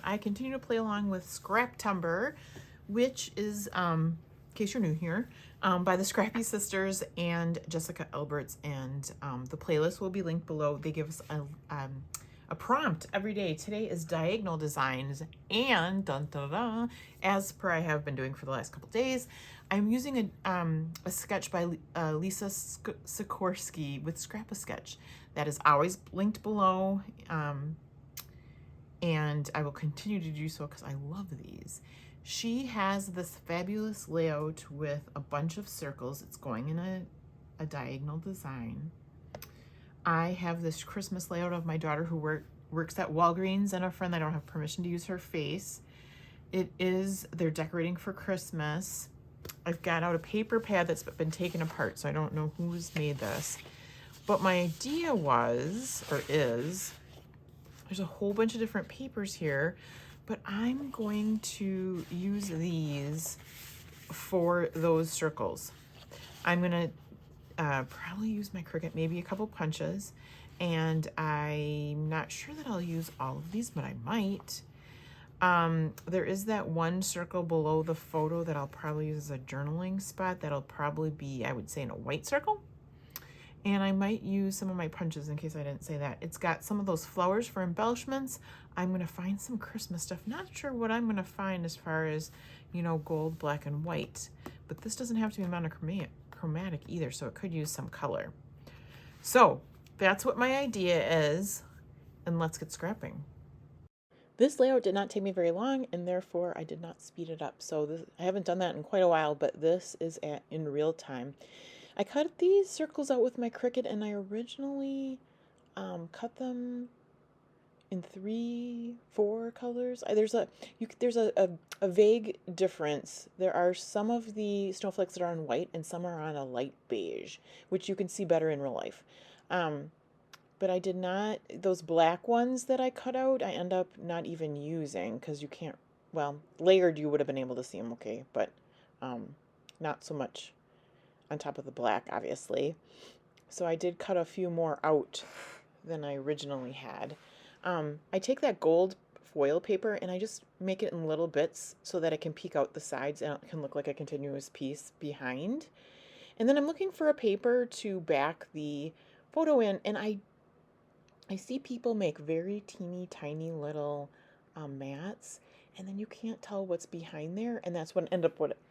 I continue to play along with Scraptember, which is, in case you're new here, by the Scrappy Sisters and Jessica Alberts, and the playlist will be linked below. They give us a prompt every day. Today is diagonal designs, and dun, dun, dun, as per I have been doing for the last couple days, I'm using a sketch by Lisa Sikorsky with Scrap-A-Sketch. That is always linked below, and I will continue to do so because I love these. She has this fabulous layout with a bunch of circles. It's going in a diagonal design. I have this Christmas layout of my daughter who works at Walgreens and a friend that I don't have permission to use her face. They're decorating for Christmas. I've got out a paper pad that's been taken apart, so I don't know who's made this. But my idea was, or is, there's a whole bunch of different papers here, but I'm going to use these for those circles. I'm gonna probably use my Cricut, maybe a couple punches, and I'm not sure that I'll use all of these, but I might. There is that one circle below the photo that I'll probably use as a journaling spot. That'll probably be, I would say, in a white circle. And I might use some of my punches in case I didn't say that. It's got some of those flowers for embellishments. I'm gonna find some Christmas stuff. Not sure what I'm gonna find as far as, you know, gold, black, and white. But this doesn't have to be monochromatic either, so it could use some color. So that's what my idea is, and let's get scrapping. This layout did not take me very long, and therefore I did not speed it up. So I haven't done that in quite a while, but this is in real time. I cut these circles out with my Cricut, and I originally cut them in 3-4 colors. There's a vague difference. There are some of the snowflakes that are on white, and some are on a light beige, which you can see better in real life. But I did not, those black ones that I cut out, I end up not even using because you can't, well, layered you would have been able to see them okay, but not so much on top of the black, obviously. So I did cut a few more out than I originally had. I take that gold foil paper and I just make it in little bits so that it can peek out the sides and it can look like a continuous piece behind. And then I'm looking for a paper to back the photo in, and I see people make very teeny tiny little mats, and then you can't tell what's behind there, and that's what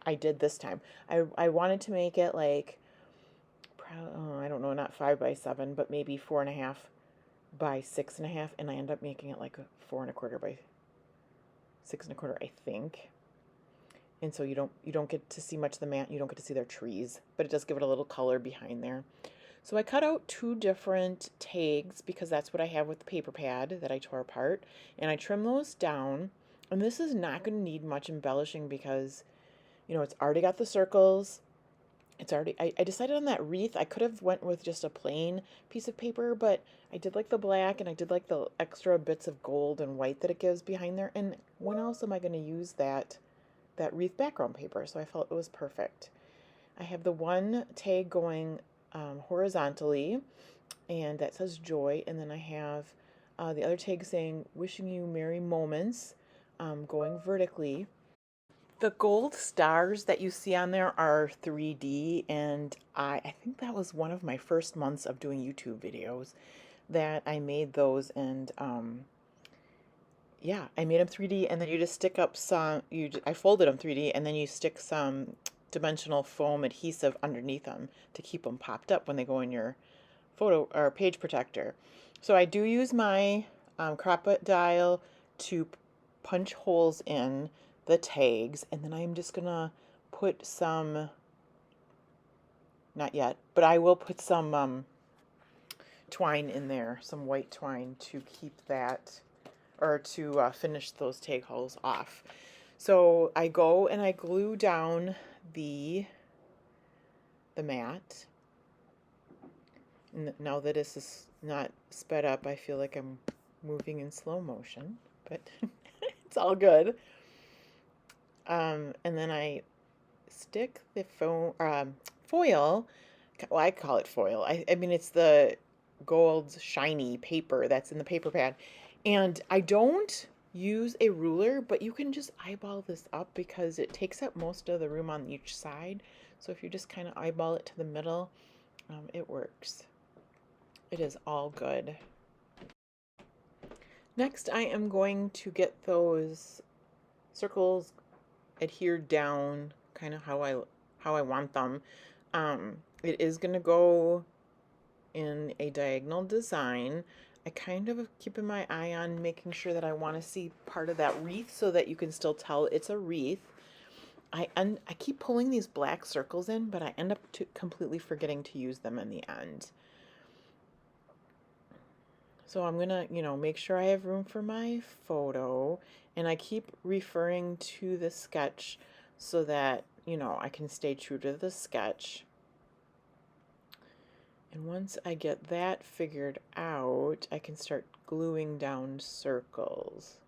I did this time. I wanted to make it like, I don't know, not 5 by 7, but maybe 4.5 by 6.5, and I end up making it like a 4.25 by 6.25, I think. And so you don't get to see much of the mat, you don't get to see their trees, but it does give it a little color behind there. So I cut out 2 different tags because that's what I have with the paper pad that I tore apart, and I trim those down. And this is not going to need much embellishing because, you know, it's already got the circles. It's already, I decided on that wreath. I could have went with just a plain piece of paper, but I did like the black, and I did like the extra bits of gold and white that it gives behind there. And when else am I going to use that wreath background paper? So I felt it was perfect. I have the one tag going horizontally, and that says joy, and then I have the other tag saying wishing you merry moments, going vertically. The gold stars that you see on there are 3D, and I think that was one of my first months of doing YouTube videos that I made those, and yeah, I made them 3D, and then you just stick up some, I folded them 3D, and then you stick some dimensional foam adhesive underneath them to keep them popped up when they go in your photo or page protector. So I do use my Crop-It dial to punch holes in the tags, and then I'm just gonna put some, not yet, but I will put some twine in there, some white twine to keep that, or to finish those tag holes off. So I go and I glue down the mat. And now that this is not sped up, I feel like I'm moving in slow motion, but it's all good. And then I stick the foil, well, I call it foil. I mean, it's the gold shiny paper that's in the paper pad. And I don't use a ruler, but you can just eyeball this up because it takes up most of the room on each side. So if you just kind of eyeball it to the middle, it works. It is all good. Next, I am going to get those circles adhered down kind of how I want them. It is going to go in a diagonal design. I kind of keeping my eye on making sure that I want to see part of that wreath so that you can still tell it's a wreath. I keep pulling these black circles in, but I end up completely forgetting to use them in the end. So I'm gonna, make sure I have room for my photo, and I keep referring to the sketch so that, I can stay true to the sketch. And once I get that figured out, I can start gluing down circles.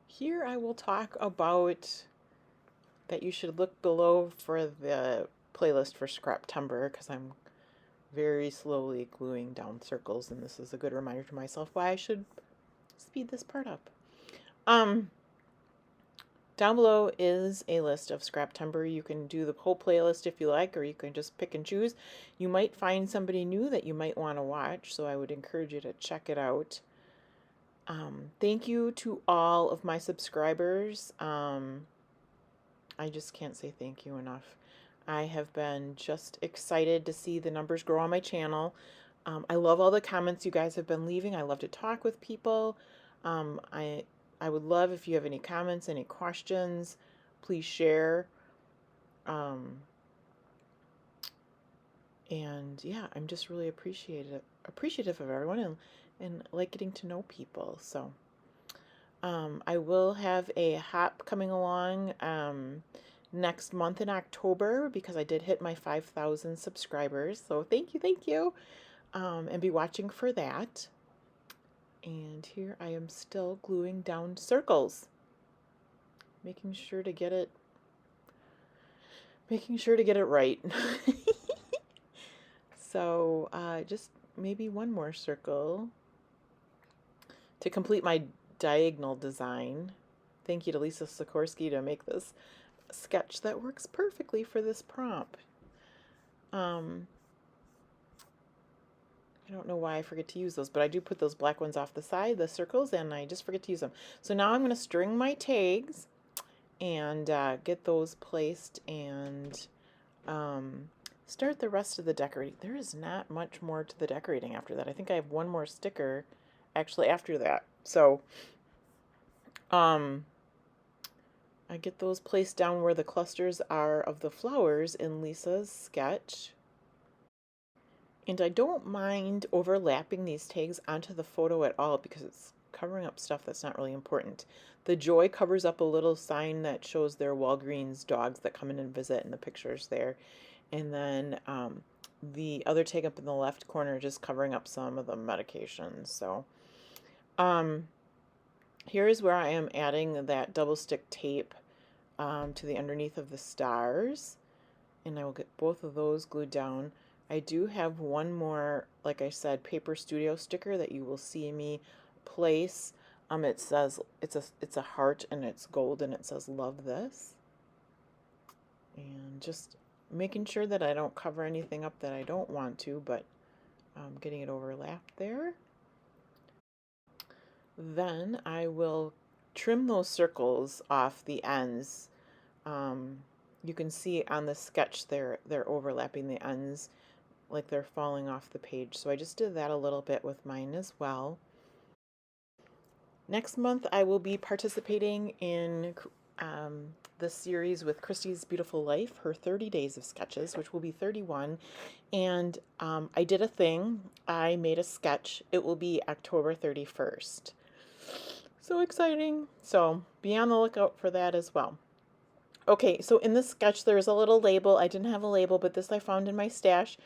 Here I will talk about that you should look below for the playlist for Scraptember, because I'm very slowly gluing down circles, and this is a good reminder to myself why I should speed this part up. Down below is a list of Scraptember. You can do the whole playlist if you like, or you can just pick and choose. You might find somebody new that you might want to watch, so I would encourage you to check it out. Thank you to all of my subscribers. I just can't say thank you enough. I have been just excited to see the numbers grow on my channel. I love all the comments you guys have been leaving. I love to talk with people. I would love if you have any comments, any questions, please share. And yeah, I'm just really appreciative of everyone and like getting to know people. So I will have a hop coming along next month in October, because I did hit my 5,000 subscribers. So thank you. And be watching for that. And here I am still gluing down circles, making sure to get it right. So just maybe one more circle to complete my diagonal design. Thank you to Lisa Sikorsky to make this sketch that works perfectly for this prompt. I don't know why I forget to use those, but I do put those black ones off the side, the circles, and I just forget to use them. So now I'm going to string my tags and get those placed and start the rest of the decorating. There is not much more to the decorating after that. I think I have one more sticker actually after that. So I get those placed down where the clusters are of the flowers in Lisa's sketch. And I don't mind overlapping these tags onto the photo at all, because it's covering up stuff that's not really important. The Joy covers up a little sign that shows their Walgreens dogs that come in and visit, and the pictures there. And then the other tag up in the left corner just covering up some of the medications. So here is where I am adding that double stick tape to the underneath of the stars. And I will get both of those glued down. I do have one more, like I said, Paper Studio sticker that you will see me place. It says it's a heart and it's gold and it says "Love this." And just making sure that I don't cover anything up that I don't want to, but getting it overlapped there. Then I will trim those circles off the ends. You can see on the sketch they're overlapping the ends, like they're falling off the page. So I just did that a little bit with mine as well. Next month I will be participating in the series with Christy's Beautiful Life, her 30 days of sketches, which will be 31. And I did a thing. I made a sketch. It will be October 31st. So exciting. So be on the lookout for that as well. Okay, so in this sketch there's a little label. I didn't have a label, but this I found in my stash.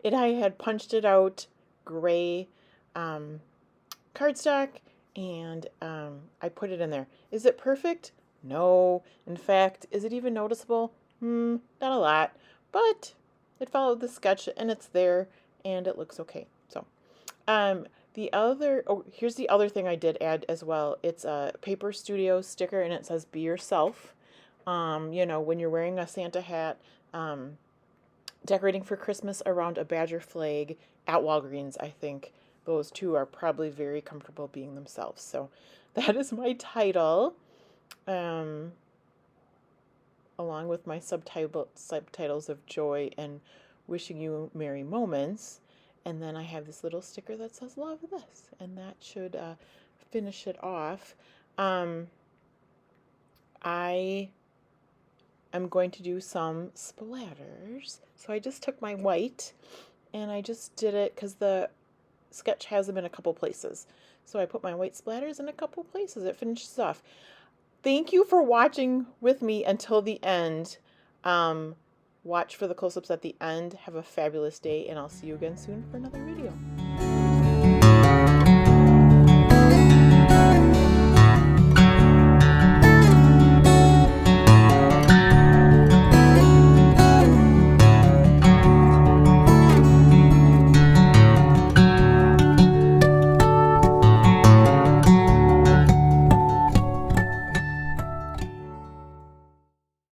I had punched it out gray cardstock, and I put it in there. Is it perfect? No. In fact, is it even noticeable? Not a lot, but it followed the sketch and it's there and it looks okay. So Here's the other thing I did add as well. It's a Paper Studio sticker, and it says "Be yourself." You know, when you're wearing a Santa hat, decorating for Christmas around a Badger flag at Walgreens, I think those two are probably very comfortable being themselves. So that is my title, along with my subtitles of joy and wishing you merry moments. And then I have this little sticker that says love this, and that should finish it off. I am going to do some splatters. So I just took my white and I just did it because the sketch has them in a couple places. So I put my white splatters in a couple places. It finishes off. Thank you for watching with me until the end. Watch for the close-ups at the end. Have a fabulous day, and I'll see you again soon for another video.